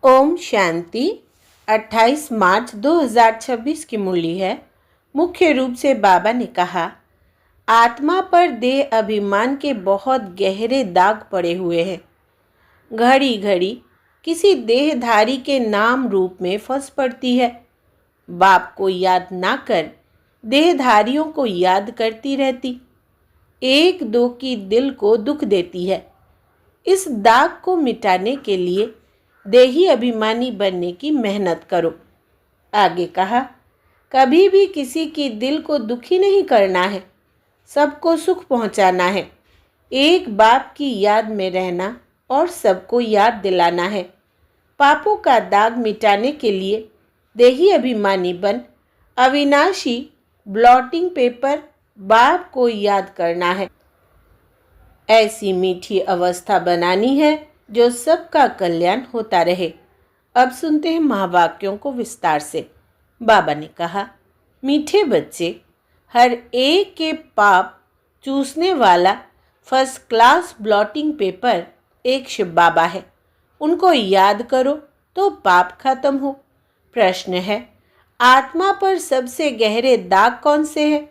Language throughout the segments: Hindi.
ओम शांति। 28 मार्च 2026 की मुरली है। मुख्य रूप से बाबा ने कहा, आत्मा पर देह अभिमान के बहुत गहरे दाग पड़े हुए हैं। घड़ी घड़ी किसी देहधारी के नाम रूप में फंस पड़ती है। बाप को याद ना कर देहधारियों को याद करती रहती। एक दो की दिल को दुख देती है। इस दाग को मिटाने के लिए देही अभिमानी बनने की मेहनत करो। आगे कहा, कभी भी किसी की दिल को दुखी नहीं करना है, सबको सुख पहुंचाना है। एक बाप की याद में रहना और सबको याद दिलाना है। पापों का दाग मिटाने के लिए देही अभिमानी बन अविनाशी ब्लॉटिंग पेपर बाप को याद करना है। ऐसी मीठी अवस्था बनानी है जो सबका कल्याण होता रहे। अब सुनते हैं महावाक्यों को विस्तार से। बाबा ने कहा, मीठे बच्चे, हर एक के पाप चूसने वाला फर्स्ट क्लास ब्लॉटिंग पेपर एक शिव बाबा है। उनको याद करो तो पाप खत्म हो। प्रश्न है, आत्मा पर सबसे गहरे दाग कौन से हैं?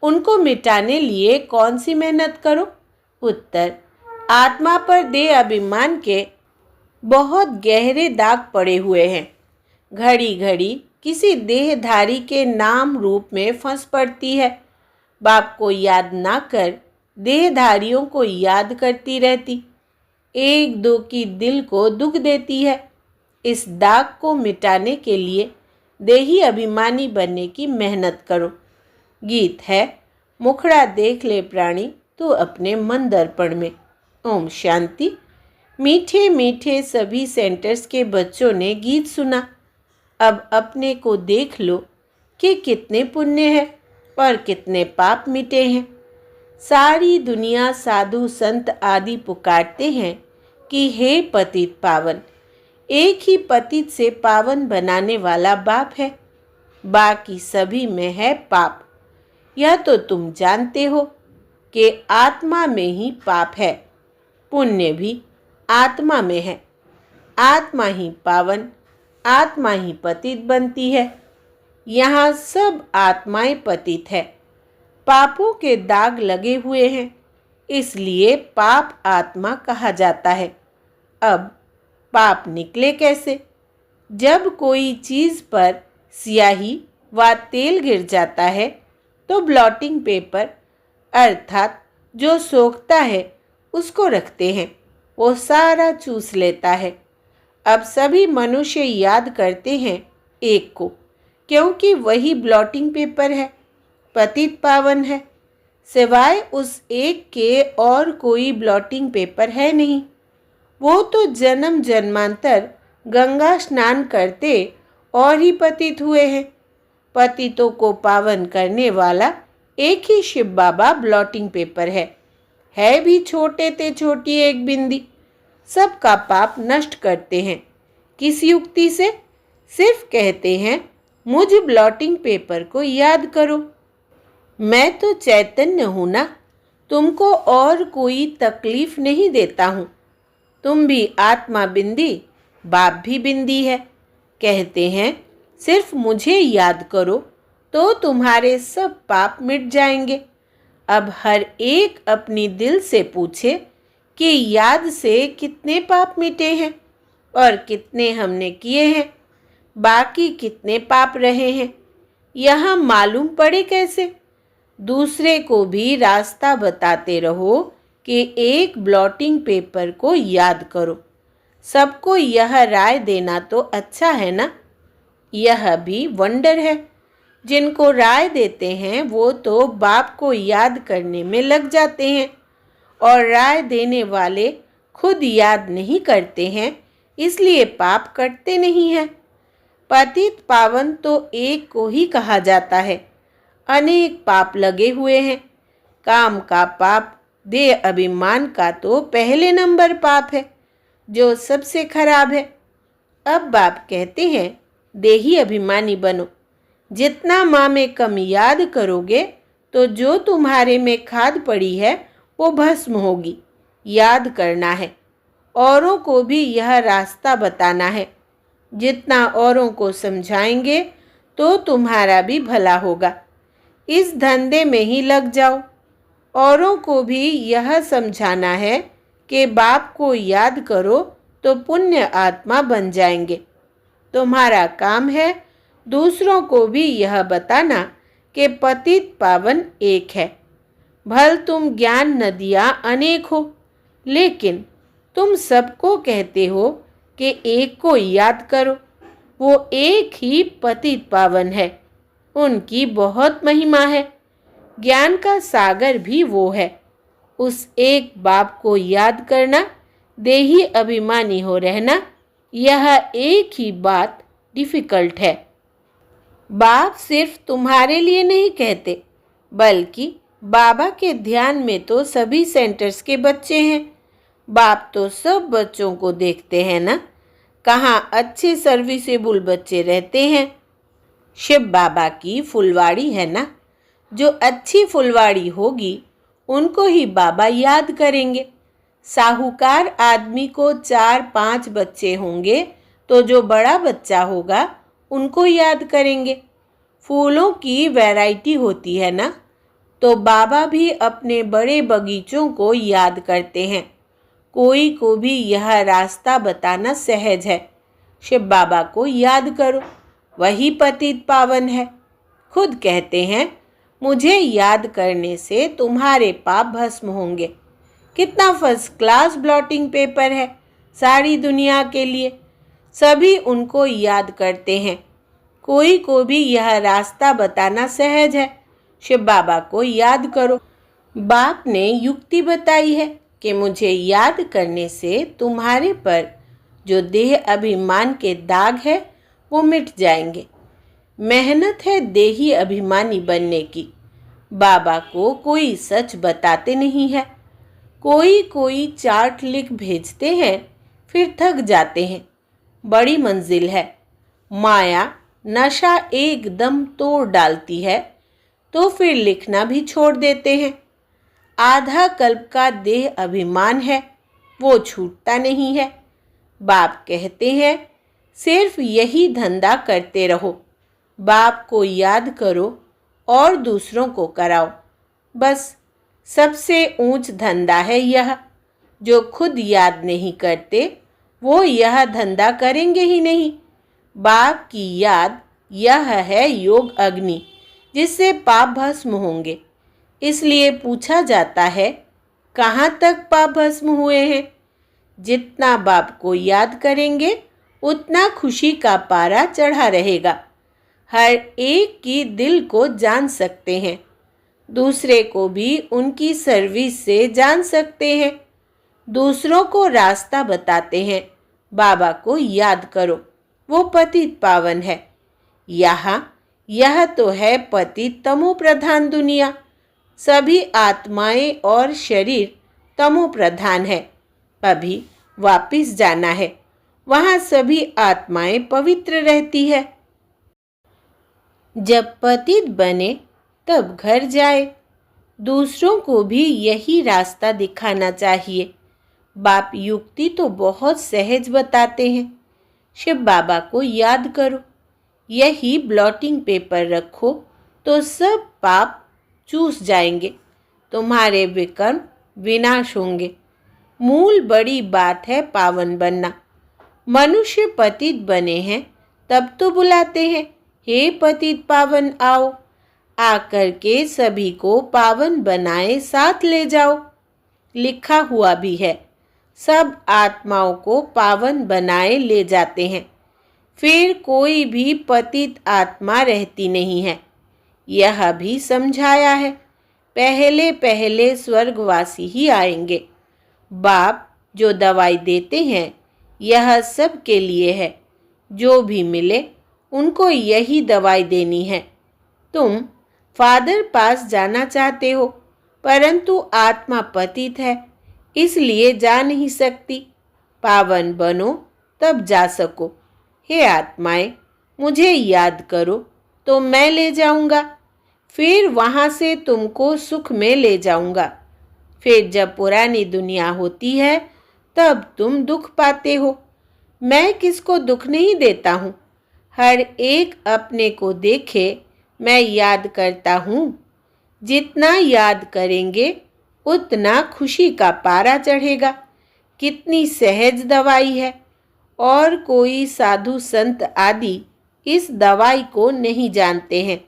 उनको मिटाने लिए कौन सी मेहनत करो? उत्तर, आत्मा पर देह अभिमान के बहुत गहरे दाग पड़े हुए हैं। घड़ी घड़ी किसी देहधारी के नाम रूप में फंस पड़ती है। बाप को याद ना कर देहधारियों को याद करती रहती। एक दो की दिल को दुख देती है। इस दाग को मिटाने के लिए देही अभिमानी बनने की मेहनत करो। गीत है, मुखड़ा देख ले प्राणी तो अपने मन दर्पण में। ओम शांति। मीठे मीठे सभी सेंटर्स के बच्चों ने गीत सुना। अब अपने को देख लो कि कितने पुण्य है और कितने पाप मिटे हैं। सारी दुनिया साधु संत आदि पुकारते हैं कि हे पतित पावन। एक ही पतित से पावन बनाने वाला बाप है, बाकी सभी में है पाप। यह तो तुम जानते हो कि आत्मा में ही पाप है, पुण्य भी आत्मा में है। आत्मा ही पावन, आत्मा ही पतित बनती है। यहाँ सब आत्माएं पतित है। पापों के दाग लगे हुए हैं, इसलिए पाप आत्मा कहा जाता है। अब पाप निकले कैसे? जब कोई चीज़ पर स्याही व तेल गिर जाता है तो ब्लॉटिंग पेपर अर्थात जो सोखता है उसको रखते हैं, वो सारा चूस लेता है। अब सभी मनुष्य याद करते हैं एक को, क्योंकि वही ब्लॉटिंग पेपर है, पतित पावन है। सिवाय उस एक के और कोई ब्लॉटिंग पेपर है नहीं। वो तो जन्म जन्मांतर गंगा स्नान करते और ही पतित हुए हैं। पतितों को पावन करने वाला एक ही शिव बाबा ब्लॉटिंग पेपर है भी छोटे ते छोटी एक बिंदी। सबका पाप नष्ट करते हैं। किस युक्ति से? सिर्फ कहते हैं, मुझ ब्लॉटिंग पेपर को याद करो। मैं तो चैतन्य हूँ ना, तुमको और कोई तकलीफ नहीं देता हूँ। तुम भी आत्मा बिंदी, बाप भी बिंदी है। कहते हैं, सिर्फ मुझे याद करो तो तुम्हारे सब पाप मिट जाएंगे। अब हर एक अपनी दिल से पूछे कि याद से कितने पाप मिटे हैं और कितने हमने किए हैं, बाकी कितने पाप रहे हैं। यहाँ मालूम पड़े कैसे? दूसरे को भी रास्ता बताते रहो कि एक ब्लॉटिंग पेपर को याद करो। सबको यह राय देना तो अच्छा है ना? यह भी वंडर है। जिनको राय देते हैं वो तो बाप को याद करने में लग जाते हैं और राय देने वाले खुद याद नहीं करते हैं, इसलिए पाप कटते नहीं हैं। पतित पावन तो एक को ही कहा जाता है। अनेक पाप लगे हुए हैं। काम का पाप, देह अभिमान का तो पहले नंबर पाप है, जो सबसे खराब है। अब बाप कहते हैं, देही अभिमानी बनो। जितना माँ में कम याद करोगे तो जो तुम्हारे में खाद पड़ी है वो भस्म होगी। याद करना है, औरों को भी यह रास्ता बताना है। जितना औरों को समझाएंगे तो तुम्हारा भी भला होगा। इस धंधे में ही लग जाओ। औरों को भी यह समझाना है कि बाप को याद करो तो पुण्य आत्मा बन जाएंगे। तुम्हारा काम है दूसरों को भी यह बताना कि पतित पावन एक है। भल तुम ज्ञान नदियाँ अनेक हो, लेकिन तुम सबको कहते हो कि एक को याद करो। वो एक ही पतित पावन है, उनकी बहुत महिमा है। ज्ञान का सागर भी वो है। उस एक बाप को याद करना, देही अभिमानी हो रहना, यह एक ही बात डिफ़िकल्ट है। बाप सिर्फ तुम्हारे लिए नहीं कहते, बल्कि बाबा के ध्यान में तो सभी सेंटर्स के बच्चे हैं। बाप तो सब बच्चों को देखते हैं ना, कहाँ अच्छे सर्विसेबल बच्चे रहते हैं। शिव बाबा की फुलवाड़ी है ना, जो अच्छी फुलवाड़ी होगी उनको ही बाबा याद करेंगे। साहूकार आदमी को 4-5 बच्चे होंगे तो जो बड़ा बच्चा होगा उनको याद करेंगे। फूलों की वैरायटी होती है ना, तो बाबा भी अपने बड़े बगीचों को याद करते हैं। कोई को भी यह रास्ता बताना सहज है। शिव बाबा को याद करो, वही पतित पावन है। खुद कहते हैं, मुझे याद करने से तुम्हारे पाप भस्म होंगे। कितना फर्स्ट क्लास ब्लॉटिंग पेपर है सारी दुनिया के लिए। सभी उनको याद करते हैं। कोई को भी यह रास्ता बताना सहज है। शिव बाबा को याद करो। बाप ने युक्ति बताई है कि मुझे याद करने से तुम्हारे पर जो देह अभिमान के दाग है वो मिट जाएंगे। मेहनत है देही अभिमानी बनने की। बाबा को कोई सच बताते नहीं है। कोई चार्ट लिख भेजते हैं, फिर थक जाते हैं। बड़ी मंजिल है। माया नशा एकदम तोड़ डालती है, तो फिर लिखना भी छोड़ देते हैं। आधा कल्प का देह अभिमान है, वो छूटता नहीं है। बाप कहते हैं, सिर्फ यही धंधा करते रहो। बाप को याद करो और दूसरों को कराओ। बस सबसे ऊंच धंधा है यह। जो खुद याद नहीं करते वो यह धंधा करेंगे ही नहीं। बाप की याद यह है योग अग्नि, जिससे पाप भस्म होंगे। इसलिए पूछा जाता है, कहाँ तक पाप भस्म हुए हैं? जितना बाप को याद करेंगे उतना खुशी का पारा चढ़ा रहेगा। हर एक की दिल को जान सकते हैं, दूसरे को भी उनकी सर्विस से जान सकते हैं। दूसरों को रास्ता बताते हैं। बाबा को याद करो, वो पतित पावन है। यह तो है पतित तमो प्रधान दुनिया। सभी आत्माएं और शरीर तमो प्रधान है। अभी वापिस जाना है, वहाँ सभी आत्माएं पवित्र रहती है। जब पतित बने तब घर जाए। दूसरों को भी यही रास्ता दिखाना चाहिए। बाप युक्ति तो बहुत सहज बताते हैं। शिव बाबा को याद करो, यही ब्लॉटिंग पेपर रखो तो सब पाप चूस जाएंगे। तुम्हारे विकर्म विनाश होंगे। मूल बड़ी बात है पावन बनना। मनुष्य पतित बने हैं तब तो बुलाते हैं, हे पतित पावन आओ। आकर के सभी को पावन बनाए साथ ले जाओ। लिखा हुआ भी है, सब आत्माओं को पावन बनाए ले जाते हैं। फिर कोई भी पतित आत्मा रहती नहीं है। यह भी समझाया है, पहले पहले स्वर्गवासी ही आएंगे। बाप जो दवाई देते हैं यह सब के लिए है। जो भी मिले उनको यही दवाई देनी है। तुम फादर पास जाना चाहते हो, परंतु आत्मा पतित है, इसलिए जा नहीं सकती। पावन बनो तब जा सको। हे आत्माएं, मुझे याद करो तो मैं ले जाऊंगा। फिर वहाँ से तुमको सुख में ले जाऊंगा। फिर जब पुरानी दुनिया होती है तब तुम दुख पाते हो। मैं किसको दुख नहीं देता हूँ। हर एक अपने को देखे, मैं याद करता हूँ। जितना याद करेंगे उतना खुशी का पारा चढ़ेगा। कितनी सहज दवाई है, और कोई साधु संत आदि इस दवाई को नहीं जानते हैं।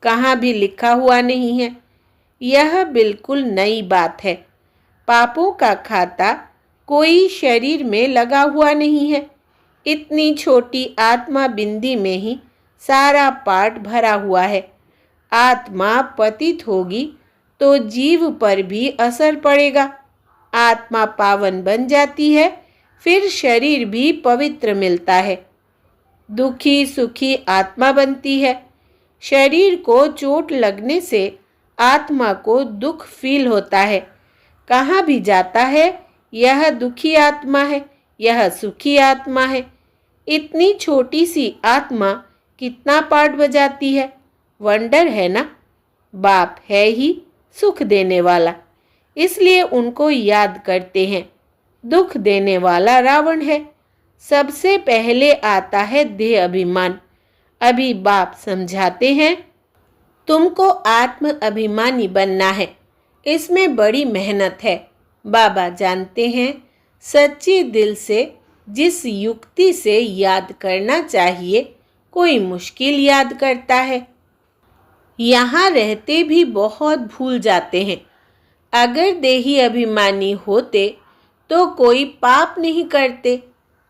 कहाँ भी लिखा हुआ नहीं है। यह बिल्कुल नई बात है। पापों का खाता कोई शरीर में लगा हुआ नहीं है। इतनी छोटी आत्मा बिंदी में ही सारा पाठ भरा हुआ है। आत्मा पतित होगी तो जीव पर भी असर पड़ेगा। आत्मा पावन बन जाती है, फिर शरीर भी पवित्र मिलता है। दुखी सुखी आत्मा बनती है। शरीर को चोट लगने से आत्मा को दुख फील होता है। कहाँ भी जाता है, यह दुखी आत्मा है, यह सुखी आत्मा है। इतनी छोटी सी आत्मा कितना पाठ बजाती है। वंडर है ना। बाप है ही सुख देने वाला, इसलिए उनको याद करते हैं। दुख देने वाला रावण है। सबसे पहले आता है देह अभिमान। अभी बाप समझाते हैं, तुमको आत्म अभिमानी बनना है। इसमें बड़ी मेहनत है। बाबा जानते हैं, सच्ची दिल से जिस युक्ति से याद करना चाहिए, कोई मुश्किल याद करता है। यहाँ रहते भी बहुत भूल जाते हैं। अगर देही अभिमानी होते तो कोई पाप नहीं करते।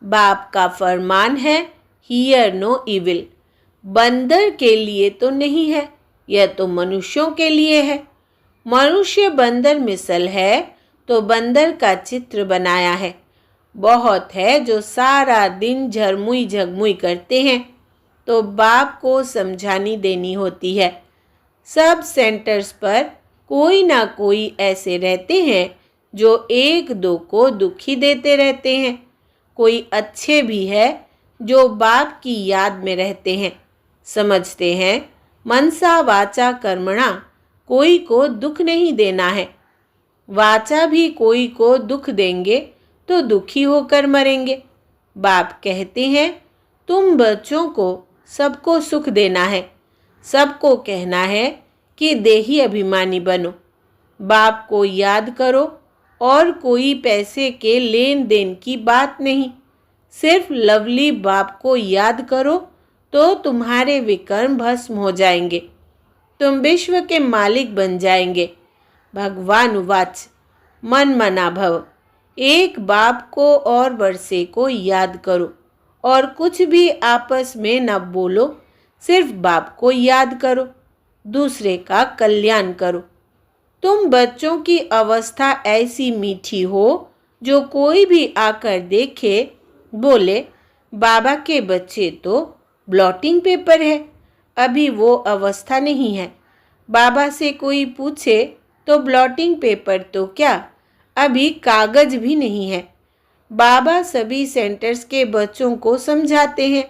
बाप का फरमान है, हियर नो इविल। बंदर के लिए तो नहीं है, यह तो मनुष्यों के लिए है। मनुष्य बंदर मिसल है तो बंदर का चित्र बनाया है। बहुत है जो सारा दिन झरमुई झगमुई करते हैं, तो बाप को समझानी देनी होती है। सब सेंटर्स पर कोई ना कोई ऐसे रहते हैं जो एक दो को दुखी देते रहते हैं। कोई अच्छे भी है जो बाप की याद में रहते हैं। समझते हैं मनसा वाचा कर्मणा, कोई को दुख नहीं देना है। वाचा भी कोई को दुख देंगे तो दुखी होकर मरेंगे। बाप कहते हैं, तुम बच्चों को सबको सुख देना है। सबको कहना है कि देही अभिमानी बनो। बाप को याद करो, और कोई पैसे के लेन देन की बात नहीं। सिर्फ लवली बाप को याद करो तो तुम्हारे विकर्म भस्म हो जाएंगे। तुम विश्व के मालिक बन जाएंगे। भगवान उवाच, मन मना भव। एक बाप को और वर्षे को याद करो, और कुछ भी आपस में न बोलो। सिर्फ बाप को याद करो, दूसरे का कल्याण करो। तुम बच्चों की अवस्था ऐसी मीठी हो, जो कोई भी आकर देखे बोले, बाबा के बच्चे तो ब्लॉटिंग पेपर है। अभी वो अवस्था नहीं है। बाबा से कोई पूछे तो ब्लॉटिंग पेपर तो क्या, अभी कागज भी नहीं है। बाबा सभी सेंटर्स के बच्चों को समझाते हैं।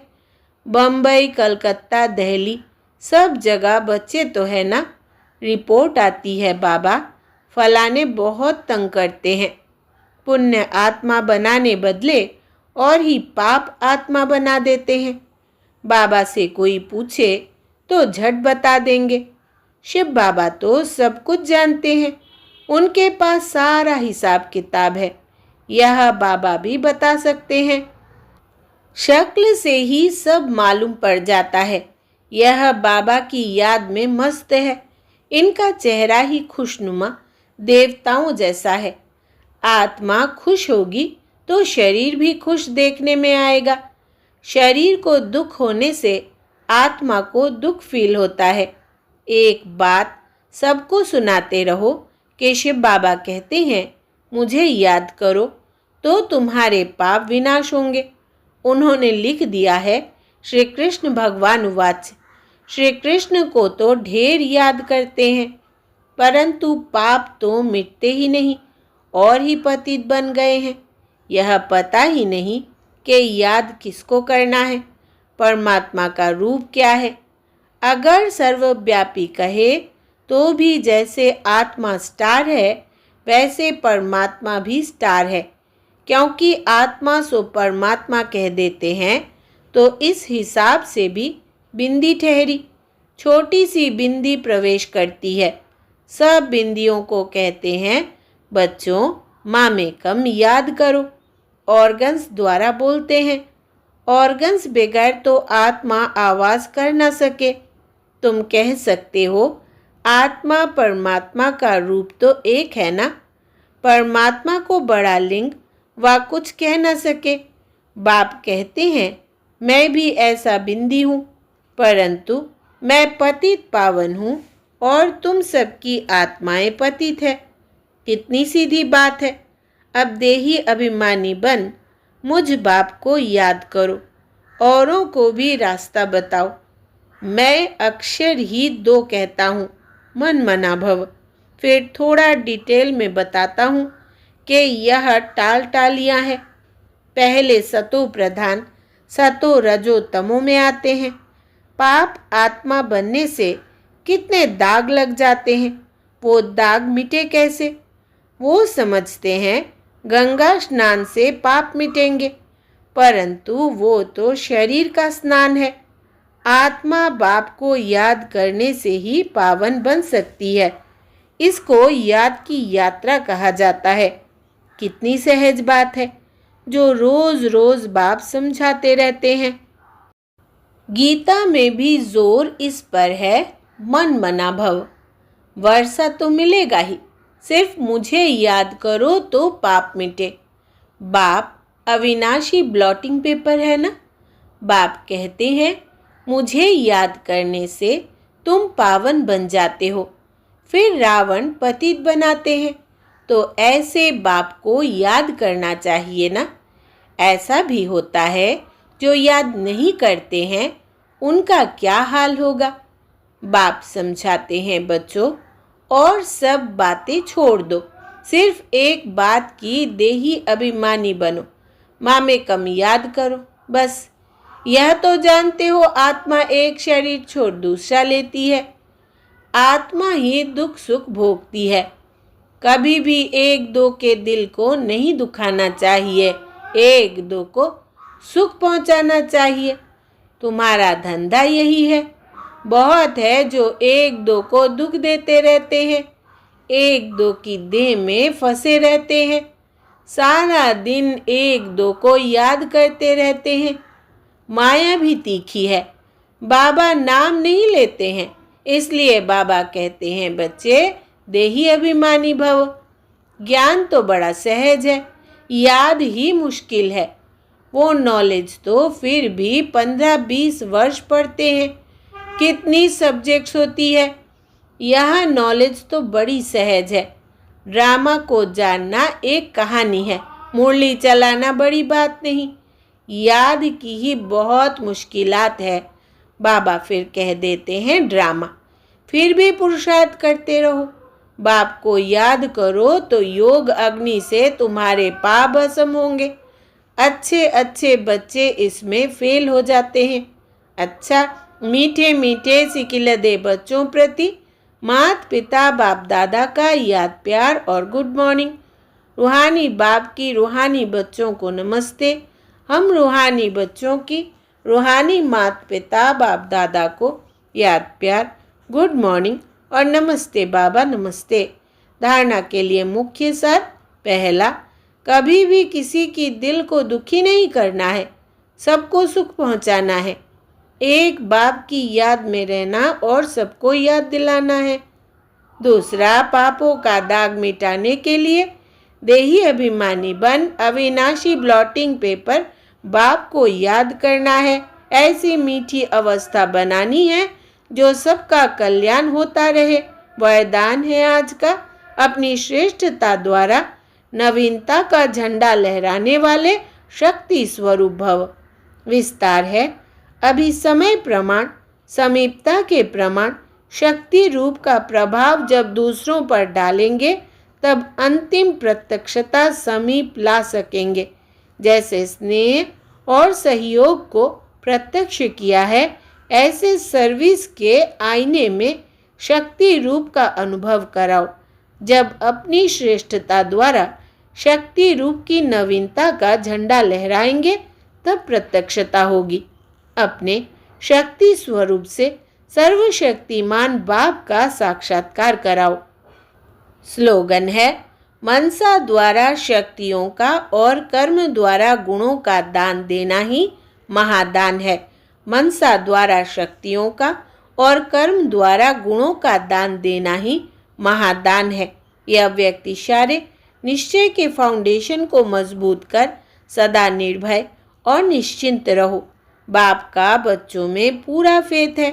बम्बई, कलकत्ता, दिल्ली, सब जगह बच्चे तो है ना। रिपोर्ट आती है, बाबा फलाने बहुत तंग करते हैं। पुण्य आत्मा बनाने बदले और ही पाप आत्मा बना देते हैं। बाबा से कोई पूछे तो झट बता देंगे। शिव बाबा तो सब कुछ जानते हैं। उनके पास सारा हिसाब किताब है। यह बाबा भी बता सकते हैं। शक्ल से ही सब मालूम पड़ जाता है। यह बाबा की याद में मस्त है। इनका चेहरा ही खुशनुमा देवताओं जैसा है। आत्मा खुश होगी तो शरीर भी खुश देखने में आएगा। शरीर को दुख होने से आत्मा को दुख फील होता है। एक बात सबको सुनाते रहो कि शिव बाबा कहते हैं, मुझे याद करो तो तुम्हारे पाप विनाश होंगे। उन्होंने लिख दिया है, श्री कृष्ण भगवान उवाच। श्री कृष्ण को तो ढेर याद करते हैं, परंतु पाप तो मिटते ही नहीं, और ही पतित बन गए हैं। यह पता ही नहीं कि याद किसको करना है, परमात्मा का रूप क्या है। अगर सर्वव्यापी कहे तो भी जैसे आत्मा स्टार है, वैसे परमात्मा भी स्टार है। क्योंकि आत्मा सो परमात्मा कह देते हैं, तो इस हिसाब से भी बिंदी ठहरी। छोटी सी बिंदी प्रवेश करती है। सब बिंदियों को कहते हैं, बच्चों मामे कम याद करो। ऑर्गन्स द्वारा बोलते हैं। ऑर्गन्स बगैर तो आत्मा आवाज़ कर ना सके। तुम कह सकते हो, आत्मा परमात्मा का रूप तो एक है ना। परमात्मा को बड़ा लिंग व कुछ कह न सके। बाप कहते हैं, मैं भी ऐसा बिंदी हूँ, परंतु मैं पतित पावन हूँ और तुम सबकी आत्माएं पतित है। कितनी सीधी बात है। अब देही अभिमानी बन मुझ बाप को याद करो, औरों को भी रास्ता बताओ। मैं अक्षर ही दो कहता हूँ, मन मना भव। फिर थोड़ा डिटेल में बताता हूँ कि यह टाल टालियाँ हैं। पहले सतो प्रधान सतो रजो तमो में आते हैं। पाप आत्मा बनने से कितने दाग लग जाते हैं, वो दाग मिटे कैसे? वो समझते हैं गंगा स्नान से पाप मिटेंगे, परंतु वो तो शरीर का स्नान है। आत्मा बाप को याद करने से ही पावन बन सकती है। इसको याद की यात्रा कहा जाता है। कितनी सहज बात है, जो रोज रोज बाप समझाते रहते हैं। गीता में भी जोर इस पर है, मन मना भव। वर्षा तो मिलेगा ही, सिर्फ मुझे याद करो तो पाप मिटे। बाप अविनाशी ब्लॉटिंग पेपर है ना। बाप कहते हैं, मुझे याद करने से तुम पावन बन जाते हो। फिर रावण पतित बनाते हैं, तो ऐसे बाप को याद करना चाहिए ना। ऐसा भी होता है जो याद नहीं करते हैं, उनका क्या हाल होगा। बाप समझाते हैं, बच्चों और सब बातें छोड़ दो, सिर्फ एक बात की देही अभिमानी बनो, माँ में कम याद करो। बस यह तो जानते हो, आत्मा एक शरीर छोड़ दूसरा लेती है। आत्मा ही दुख सुख भोगती है। कभी भी एक दो के दिल को नहीं दुखाना चाहिए, एक दो को सुख पहुंचाना चाहिए। तुम्हारा धंधा यही है। बहुत है जो एक दो को दुख देते रहते हैं, एक दो की देह में फंसे रहते हैं, सारा दिन एक दो को याद करते रहते हैं। माया भी तीखी है। बाबा नाम नहीं लेते हैं, इसलिए बाबा कहते हैं, बच्चे देही अभिमानी भव। ज्ञान तो बड़ा सहज है, याद ही मुश्किल है। वो नॉलेज तो फिर भी 15-20 वर्ष पढ़ते हैं। कितनी सब्जेक्ट्स होती है। यह नॉलेज तो बड़ी सहज है। ड्रामा को जानना एक कहानी है, मुरली चलाना बड़ी बात नहीं। याद की ही बहुत मुश्किलात है। बाबा फिर कह देते हैं, ड्रामा। फिर भी पुरुषार्थ करते रहो। बाप को याद करो तो योग अग्नि से तुम्हारे पाप भस्म होंगे। अच्छे अच्छे बच्चे इसमें फेल हो जाते हैं। अच्छा, मीठे मीठे सिकिलदे बच्चों प्रति माता पिता बाप दादा का याद प्यार और गुड मॉर्निंग। रूहानी बाप की रूहानी बच्चों को नमस्ते। हम रूहानी बच्चों की रूहानी माता पिता बाप दादा को याद प्यार, गुड मॉर्निंग और नमस्ते बाबा नमस्ते। धारणा के लिए मुख्य सार, पहला, कभी भी किसी की दिल को दुखी नहीं करना है, सबको सुख पहुंचाना है। एक बाप की याद में रहना और सबको याद दिलाना है। दूसरा, पापों का दाग मिटाने के लिए देही अभिमानी बन अविनाशी ब्लॉटिंग पेपर बाप को याद करना है। ऐसी मीठी अवस्था बनानी है जो सबका कल्याण होता रहे। वरदान है आज का, अपनी श्रेष्ठता द्वारा नवीनता का झंडा लहराने वाले शक्ति स्वरूप भव। विस्तार है, अभी समय प्रमाण, समीपता के प्रमाण, शक्ति रूप का प्रभाव जब दूसरों पर डालेंगे तब अंतिम प्रत्यक्षता समीप ला सकेंगे। जैसे स्नेह और सहयोग को प्रत्यक्ष किया है, ऐसे सर्विस के आईने में शक्ति रूप का अनुभव कराओ। जब अपनी श्रेष्ठता द्वारा शक्ति रूप की नवीनता का झंडा लहराएंगे तब प्रत्यक्षता होगी। अपने शक्ति स्वरूप से सर्वशक्तिमान बाप का साक्षात्कार कराओ। स्लोगन है, मनसा द्वारा शक्तियों का और कर्म द्वारा गुणों का दान देना ही महादान है। मनसा द्वारा शक्तियों का और कर्म द्वारा गुणों का दान देना ही महादान है। यह व्यक्ति सारे निश्चय के फाउंडेशन को मजबूत कर सदा निर्भय और निश्चिंत रहो। बाप का बच्चों में पूरा फेथ है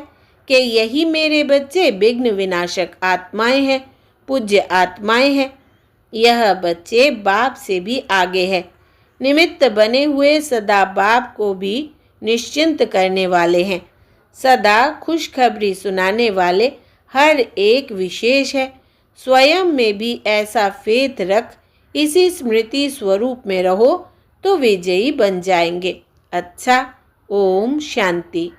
कि यही मेरे बच्चे विघ्न विनाशक आत्माएं हैं, पूज्य आत्माएं हैं। यह बच्चे बाप से भी आगे है, निमित्त बने हुए सदा बाप को भी निश्चिंत करने वाले हैं। सदा खुशखबरी सुनाने वाले हर एक विशेष है। स्वयं में भी ऐसा फेथ रख इसी स्मृति स्वरूप में रहो तो विजयी बन जाएंगे। अच्छा, ओम शांति।